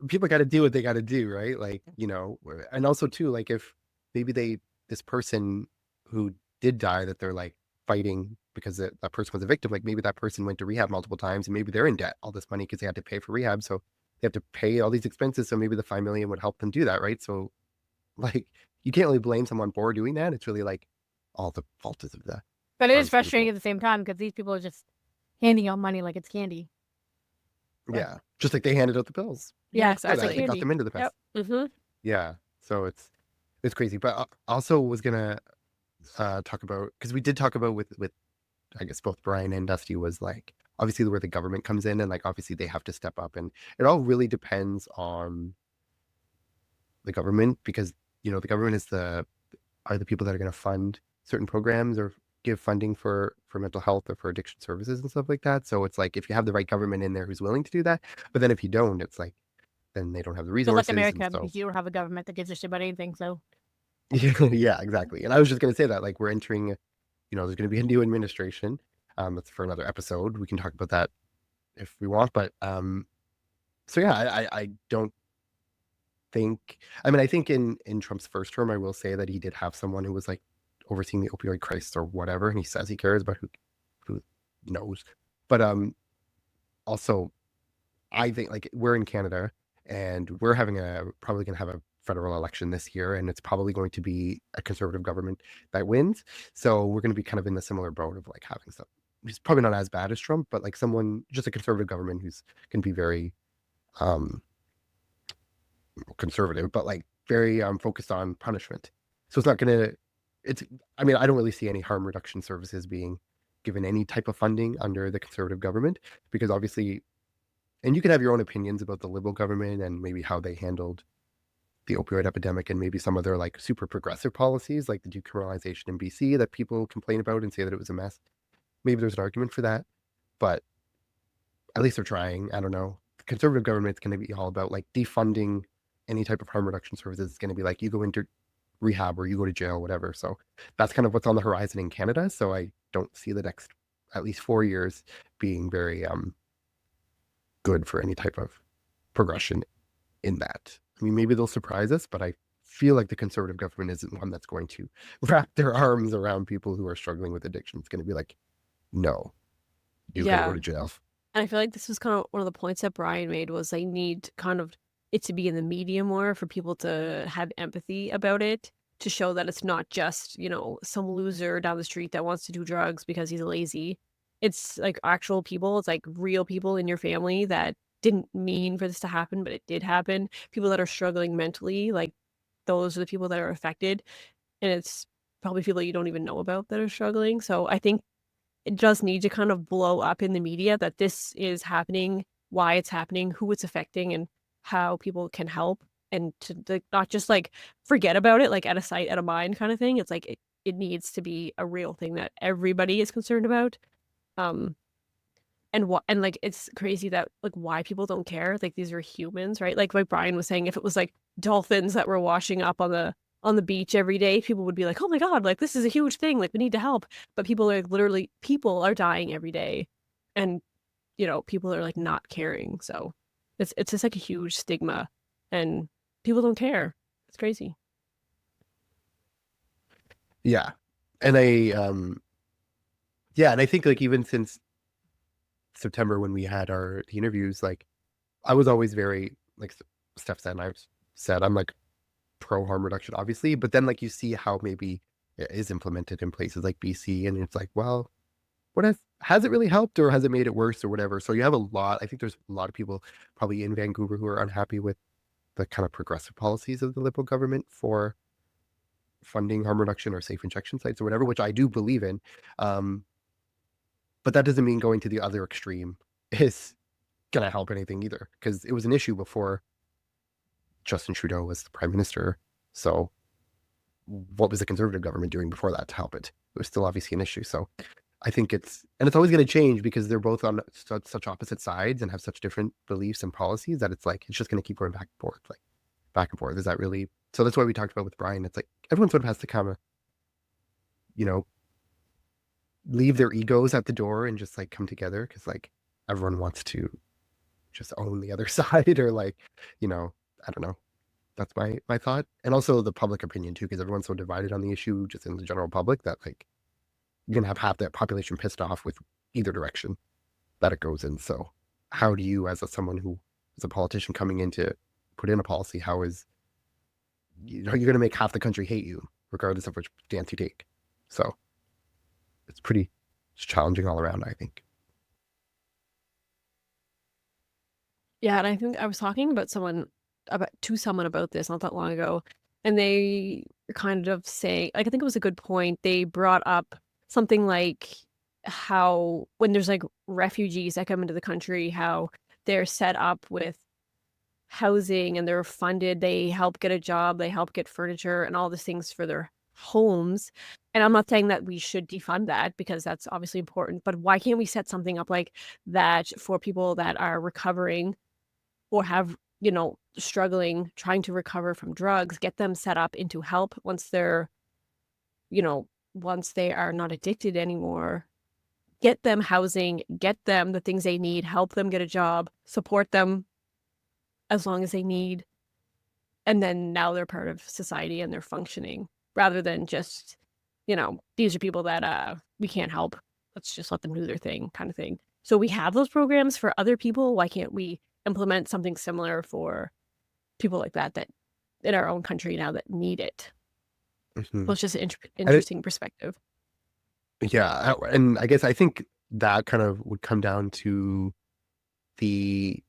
People got to do what they got to do, right? Like and also too, like if maybe this person who did die that they're like fighting because that person was a victim, like maybe that person went to rehab multiple times and maybe they're in debt all this money because they had to pay for rehab, so they have to pay all these expenses. So maybe the 5 million would help them do that, right? So like you can't really blame someone for doing that. It's really like all the fault is of the But it is frustrating pharmaceutical. at the same time because these people are just handing out money like it's candy. Yeah, just like they handed out the pills Yeah, Yeah, for it's like that, they exactly. got candy. them into the Yep. past. Mhm. Yeah, so it's crazy. But also was gonna talk about, because we did talk about with I guess both Brian and Dusty, was like obviously where the government comes in, and like obviously they have to step up, and it all really depends on the government, because the government are the people that are going to fund certain programs or give funding for mental health or for addiction services and stuff like that. So it's like if you have the right government in there who's willing to do that, but then if you don't, it's like then they don't have the Good luck, resources, and America, so because you don't have a government that gives a shit about anything. So yeah, exactly. And I was just going to say that like we're entering, there's going to be a new administration. That's for another episode. We can talk about that if we want, but so yeah, I don't think. I mean, I think in Trump's first term, I will say that he did have someone who was like overseeing the opioid crisis or whatever, and he says he cares, but who knows? But also, I think like we're in Canada, and we're probably going to have a federal election this year, and it's probably going to be a conservative government that wins. So we're going to be kind of in the similar boat of like having some. He's probably not as bad as Trump, but like someone, just a conservative government who's can be very um conservative, but like very focused on punishment. So it's not gonna. It's. I mean, I don't really see any harm reduction services being given any type of funding under the conservative government, because obviously, and you can have your own opinions about the liberal government and maybe how they handled the opioid epidemic and maybe some of their like super progressive policies, like the decriminalization in BC that people complain about and say that it was a mess. Maybe there's an argument for that, but at least they're trying. I don't know. The conservative government's going to be all about like defunding any type of harm reduction services. It's going to be like you go into rehab or you go to jail, whatever. So that's kind of what's on the horizon in Canada. So I don't see the next at least 4 years being very good for any type of progression in that. I mean, maybe they'll surprise us, but I feel like the conservative government isn't one that's going to wrap their arms around people who are struggling with addiction. It's going to be like, no, you're going to go Yeah. to jail. And I feel like this was kind of one of the points that Brian made was they need kind of it to be in the media more for people to have empathy about it, to show that it's not just, some loser down the street that wants to do drugs because he's lazy. It's like actual people, it's like real people in your family that didn't mean for this to happen, but it did happen. People that are struggling mentally, like those are the people that are affected. And it's probably people you don't even know about that are struggling. So I think it does need to kind of blow up in the media that this is happening, why it's happening, who it's affecting, and how people can help, and to like, not just like forget about it, like at a sight, at a mind kind of thing. It's like it needs to be a real thing that everybody is concerned about. Um, and what and like it's crazy that like why people don't care. Like these are humans, right? Like Brian was saying, if it was like dolphins that were washing up on the beach every day, people would be like, "Oh my God, like this is a huge thing. Like we need to help." But people are dying every day, and people are like not caring. So it's just like a huge stigma, and people don't care. It's crazy. Yeah. And yeah, and I think like even since September when we had the interviews, like I was always very like Steph said and I've said I'm like pro harm reduction, obviously, but then like you see how maybe it is implemented in places like BC, and it's like, well, what has it really helped or has it made it worse or whatever? So you have a lot. I think there's a lot of people probably in Vancouver who are unhappy with the kind of progressive policies of the Liberal government for funding harm reduction or safe injection sites or whatever, which I do believe in. Um, but that doesn't mean going to the other extreme is gonna help anything either, because it was an issue before Justin Trudeau was the prime minister. So what was the conservative government doing before that to help it? It was still obviously an issue. So I think it's always going to change because they're both on such opposite sides and have such different beliefs and policies that it's like, it's just going to keep going back and forth, like back and forth. Is that really? So that's why we talked about with Brian. It's like everyone sort of has to kind of, you know, leave their egos at the door and just like come together, because like everyone wants to just own the other side, or like, I don't know. That's my thought. And also the public opinion too, because everyone's so divided on the issue just in the general public that like you're gonna have half that population pissed off with either direction that it goes in. So how do you, as someone who is a politician coming in to put in a policy, how is you're gonna make half the country hate you regardless of which stance you take? So it's challenging all around, I think. Yeah, and I think I was talking about someone about this not that long ago, and they were kind of saying, like, I think it was a good point. They brought up something like how when there's like refugees that come into the country, how they're set up with housing and they're funded, they help get a job, they help get furniture and all these things for their homes. And I'm not saying that we should defund that because that's obviously important, but why can't we set something up like that for people that are recovering or have, struggling, trying to recover from drugs, get them set up into help once they are not addicted anymore, get them housing, get them the things they need, help them get a job, support them as long as they need. And then now they're part of society and they're functioning rather than just, these are people that we can't help. Let's just let them do their thing kind of thing. So we have those programs for other people. Why can't we implement something similar for people like that in our own country now that need it? Mhm. Well, it's just an interesting perspective. Yeah, and I guess I think that kind of would come down to the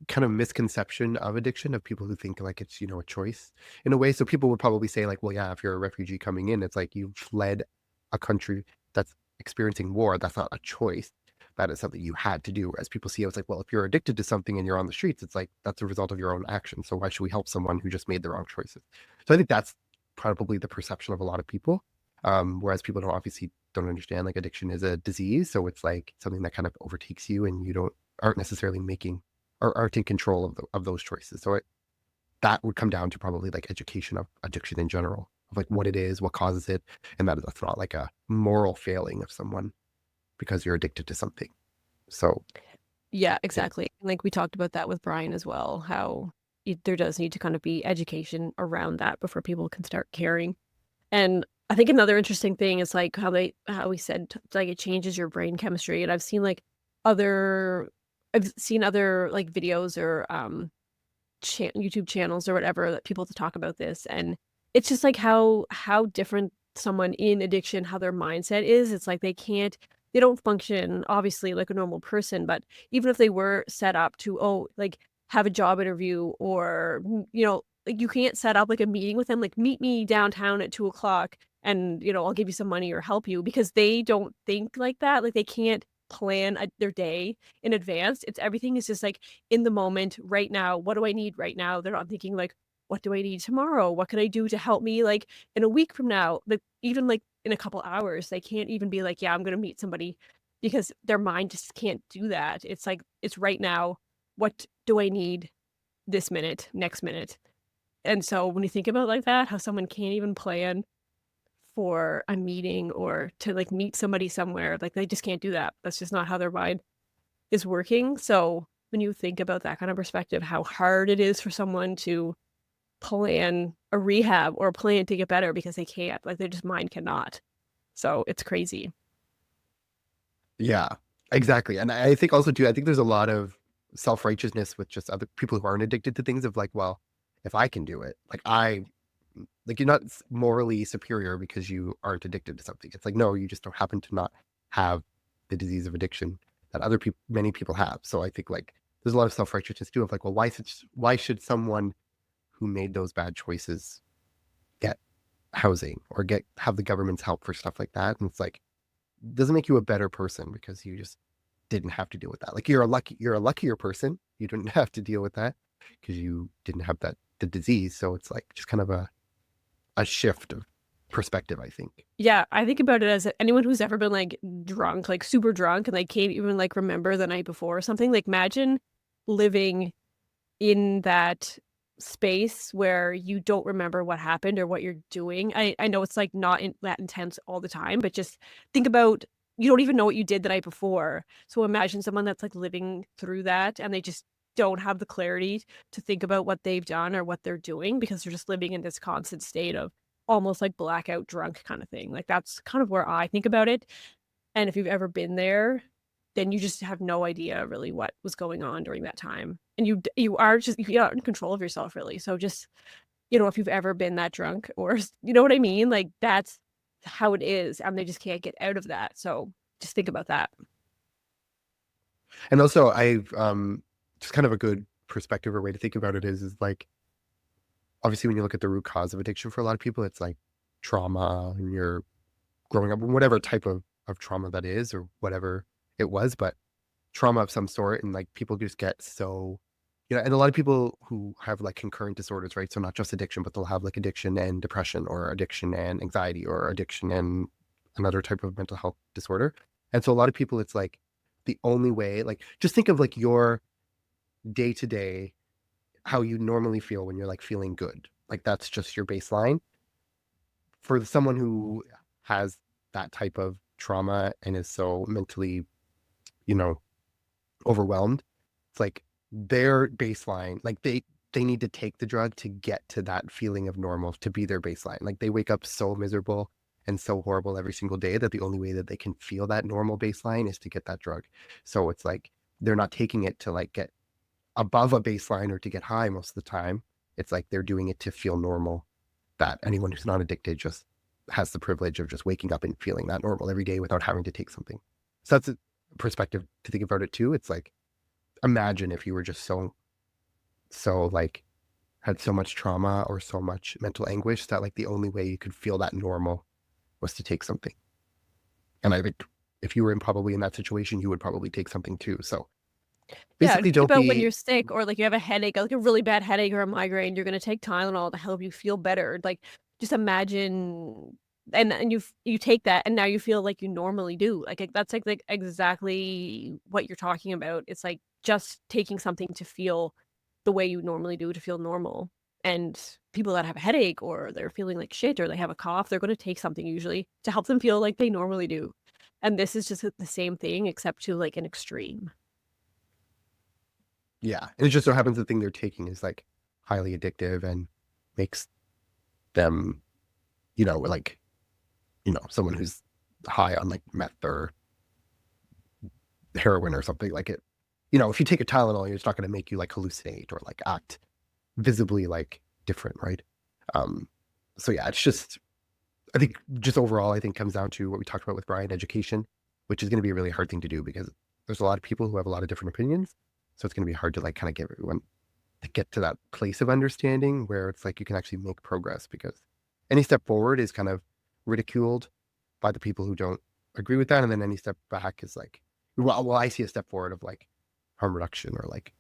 kind of misconception of addiction, of people who think like it's, a choice in a way. So people would probably say like, well, yeah, if you're a refugee coming in, it's like you fled a country that's experiencing war. That's not a choice. That is something you had to do. Whereas people see it, it's like, well, if you're addicted to something and you're on the streets, it's like that's a result of your own action. So why should we help someone who just made the wrong choices? So I think that's probably the perception of a lot of people. Whereas people don't understand like addiction is a disease. So it's like something that kind of overtakes you and you aren't necessarily making or aren't in control of those choices. So that would come down to probably like education of addiction in general, of like what it is, what causes it, and that's not like a moral failing of someone because you're addicted to something. So Yeah, exactly. Like we talked about that with Brian as well, how there does need to kind of be education around that before people can start caring. And I think another interesting thing is like how we said like it changes your brain chemistry. And other I've seen other like videos or YouTube channels or whatever that people to talk about this, and it's just like how different someone in addiction, how their mindset is. It's like they don't function obviously like a normal person, but even if they were set up to like have a job interview or like you can't set up like a meeting with them, like meet me downtown at 2 o'clock and I'll give you some money or help you, because they don't think like that. Like they can't plan their day in advance. Everything is just like in the moment right now. What do I need right now? They're not thinking like, what do I need tomorrow? What can I do to help me like in a week from now? Like even like in a couple hours, they can't even be like, yeah, I'm going to meet somebody, because their mind just can't do that. It's like, it's right now. What do I need this minute, next minute? And so when you think about like that, how someone can't even plan for a meeting or to like meet somebody somewhere, like they just can't do that. That's just not how their mind is working. So when you think about that kind of perspective, how hard it is for someone to plan a rehab or plan to get better because they can't, like their just mind cannot. So it's crazy. yeah, exactly. And I think also too, I think there's a lot of self-righteousness with just other people who aren't addicted to things, of like, well, if I can do it, like you're not morally superior because you aren't addicted to something. It's like, no, you just don't happen to not have the disease of addiction that many people have. So I think like there's a lot of self-righteousness too, of like, well, why should someone who made those bad choices get housing or have the government's help for stuff like that? And it's like, doesn't make you a better person because you just didn't have to deal with that. Like you're a luckier person. You didn't have to deal with that because you didn't have the disease. So it's like just kind of a shift of perspective, I think. Yeah, I think about it as anyone who's ever been like drunk, like super drunk, and they can't even like remember the night before or something. Like imagine living in that space where you don't remember what happened or what you're doing. I know it's like not that intense all the time, but just think about you don't even know what you did the night before. So imagine someone that's like living through that and they just don't have the clarity to think about what they've done or what they're doing because they're just living in this constant state of almost like blackout drunk kind of thing. Like that's kind of where I think about it. And if you've ever been there, then you just have no idea really what was going on during that time. And you are just you're not in control of yourself really. So just, if you've ever been that drunk or you know what I mean? Like that's how it is. And they just can't get out of that. So just think about that. And also, I've just kind of a good perspective or way to think about it is like obviously when you look at the root cause of addiction for a lot of people, it's like trauma and you're growing up, whatever type of trauma that is or whatever it was, but trauma of some sort. And like people just get so, and a lot of people who have like concurrent disorders, right? So not just addiction, but they'll have like addiction and depression or addiction and anxiety or addiction and another type of mental health disorder. And so a lot of people, it's like the only way, like just think of like your day to day, how you normally feel when you're like feeling good. Like that's just your baseline. For someone who has that type of trauma and is so mentally, you know, overwhelmed, it's like their baseline, like they need to take the drug to get to that feeling of normal, to be their baseline. Like they wake up so miserable and so horrible every single day that the only way that they can feel that normal baseline is to get that drug. So it's like they're not taking it to like get above a baseline or to get high most of the time. It's like they're doing it to feel normal. That anyone who's not addicted just has the privilege of just waking up and feeling that normal every day without having to take something. So that's a perspective to think about it too. It's like, imagine if you were just so like had so much trauma or so much mental anguish that like the only way you could feel that normal was to take something. And I think if you were probably in that situation, you would probably take something too. So Yeah, and basically think don't about when be, you're sick or like you have a headache, like a really bad headache or a migraine, you're gonna take Tylenol to help you feel better. Like just imagine and you take that and now you feel like you normally do. That's like exactly what you're talking about. It's like just taking something to feel the way you normally do to feel normal. And people that have a headache or they're feeling like shit or they have a cough, they're gonna take something usually to help them feel like they normally do. And this is just the same thing except to like an extreme. yeah. And it just so happens the thing they're taking is like highly addictive and makes them, like, someone who's high on like meth or heroin or something like it. If you take a Tylenol, it's not going to make you like hallucinate or like act visibly like different, right? Um, so yeah, it's just, I think just overall, I think comes down to what we talked about with Brian, education, which is going to be a really hard thing to do because there's a lot of people who have a lot of different opinions. So it's going to be hard to like kind of get everyone to get to that place of understanding where it's like you can actually make progress because any step forward is kind of ridiculed by the people who don't agree with that. And then any step back is like, well, I see a step forward of like harm reduction or like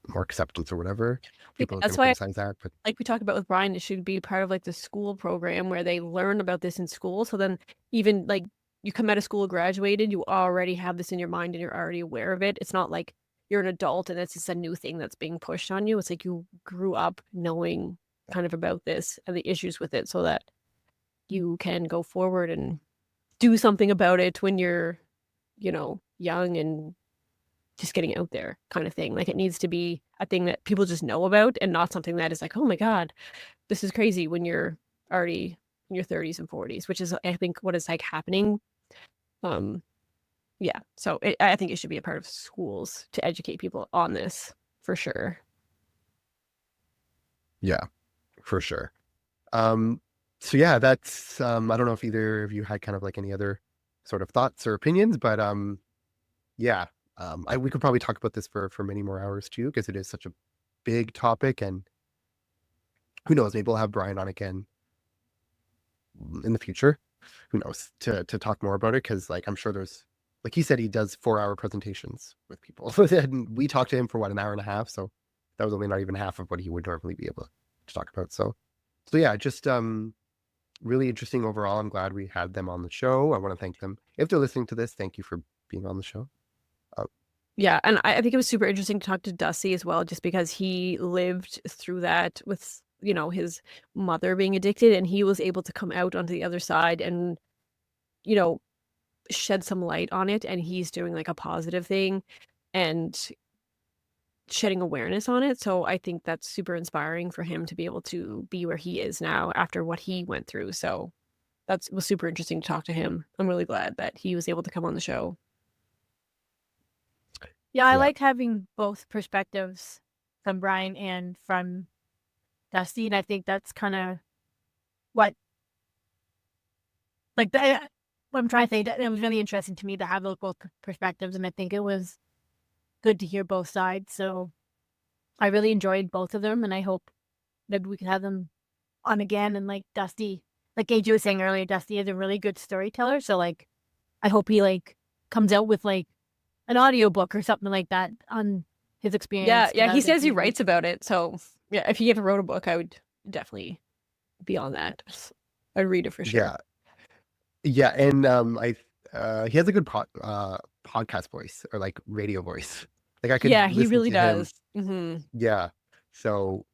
more acceptance or whatever. People are going That's to why criticize that, but like we talked about with Brian, it should be part of like the school program where they learn about this in school. So then even like you come out of school graduated, you already have this in your mind and you're already aware of it. It's not like you're an adult and it's just a new thing that's being pushed on you. It's like you grew up knowing kind of about this and the issues with it so that you can go forward and do something about it when you're, young and just getting out there kind of thing. Like it needs to be a thing that people just know about and not something that is like, oh my God, this is crazy when you're already in your 30s and 40s, which is I think what is like happening. Um, yeah. So I think it should be a part of schools to educate people on this for sure. yeah, for sure. Um, so yeah, that's I don't know if either of you had kind of like any other sort of thoughts or opinions, but yeah, we could probably talk about this for many more hours too, because it is such a big topic, and who knows, maybe we'll have Brian on again in the future. Who knows to talk more about it? Because like I'm sure there's like he said he does 4-hour presentations with people, and we talked to him for what, an hour and a half, so that was only not even half of what he would normally be able to talk about. So yeah, just really interesting overall. I'm glad we had them on the show. I want to thank them. If they're listening to this, thank you for being on the show. Yeah, and I think it was super interesting to talk to Dusty as well, just because he lived through that with, his mother being addicted, and he was able to come out onto the other side and, you know, shed some light on it, and he's doing like a positive thing and shedding awareness on it. So I think that's super inspiring for him to be able to be where he is now after what he went through. So it was super interesting to talk to him. I'm really glad that he was able to come on the show. Yeah, I Yeah. liked having both perspectives from Brian and from Dusty, and I think that's kind of what like what I'm trying to say. That it was really interesting to me to have those both perspectives, and I think it was good to hear both sides. So I really enjoyed both of them, and I hope maybe we could have them on again. And like Dusty, like AJ was saying earlier, Dusty is a really good storyteller. So like, I hope he like comes out with like an audiobook or something like that on his experience. Yeah, 'Cause he I think says he he'd be writes about it. So yeah, if he ever wrote a book, I would definitely be on that. I'd read it for sure. Yeah. Yeah. And he has a good podcast voice or like radio voice. Like I could Yeah, he listen really to him. does. Hmm. Yeah. So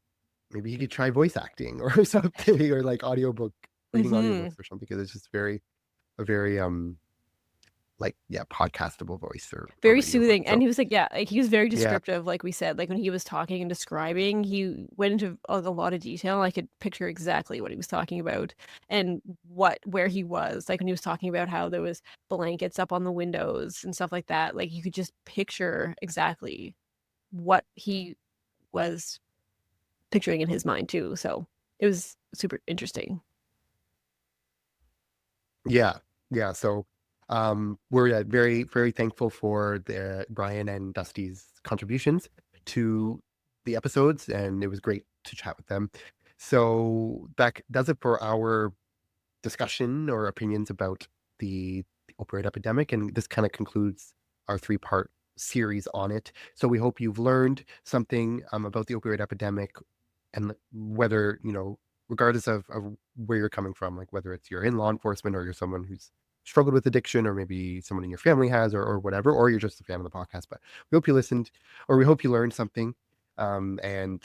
maybe he could try voice acting or something, or like audiobook reading Hmm. audiobooks or something, because it's just a very like, yeah, podcastable voice or Very radio voice. soothing. And So he was like, yeah, like he was very yeah. descriptive, like we said. Like when he was talking and describing, he went into a lot of detail. I could picture exactly what he was talking about and where he was. Like when he was talking about how there was blankets up on the windows and stuff like that. Like you could just picture exactly what he was picturing in his mind too. So it was super interesting. Yeah. Yeah. So we're very, very thankful for the Brian and Dusty's contributions to the episodes, and it was great to chat with them. So that does it for our discussion or opinions about the opioid epidemic, and this kind of concludes our three-part series on it. So we hope you've learned something about the opioid epidemic, and whether, regardless of where you're coming from, like whether it's you're in law enforcement or you're someone who's struggled with addiction, or maybe someone in your family has, or whatever, or you're just a fan of the podcast. But we hope you listened, or we hope you learned something. And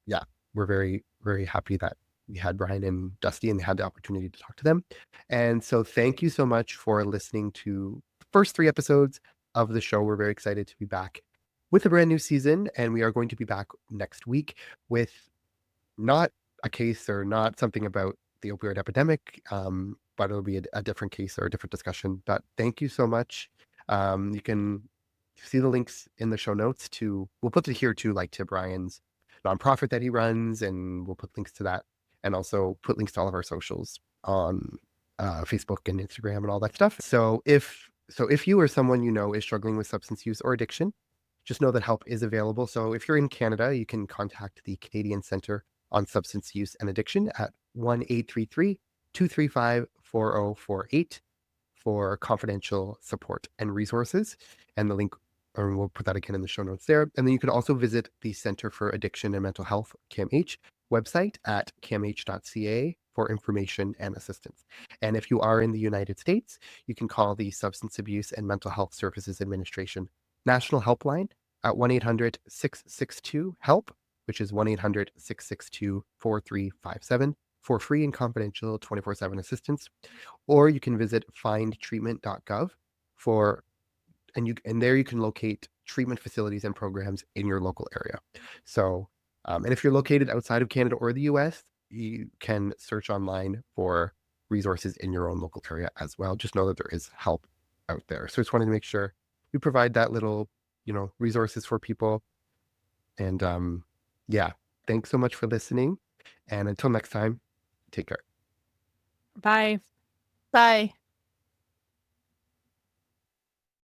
yeah, we're very, very happy that we had Brian and Dusty and had the opportunity to talk to them. And so thank you so much for listening to the first three episodes of the show. We're very excited to be back with a brand new season, and we are going to be back next week with not a case or not something about the opioid epidemic, but it'll be a different case or a different discussion. But thank you so much. You can see the links in the show notes we'll put it here too, like to Brian's nonprofit that he runs, and we'll put links to that, and also put links to all of our socials on Facebook and Instagram and all that stuff. So if you or someone you know is struggling with substance use or addiction, just know that help is available. So if you're in Canada, you can contact the Canadian Centre on Substance Use and Addiction at 1-833-235-4048 for confidential support and resources. And the link, or we'll put that again in the show notes there. And then you can also visit the Center for Addiction and Mental Health, CAMH, website at camh.ca for information and assistance. And if you are in the United States, you can call the Substance Abuse and Mental Health Services Administration National Helpline at 1-800-662-HELP, which is 1-800-662-4357, for free and confidential 24/7 assistance. Or you can visit findtreatment.gov and there you can locate treatment facilities and programs in your local area. So, and if you're located outside of Canada or the US, you can search online for resources in your own local area as well. Just know that there is help out there. So I just wanted to make sure we provide that little, resources for people. And yeah, thanks so much for listening. And until next time, take care. Bye. Bye.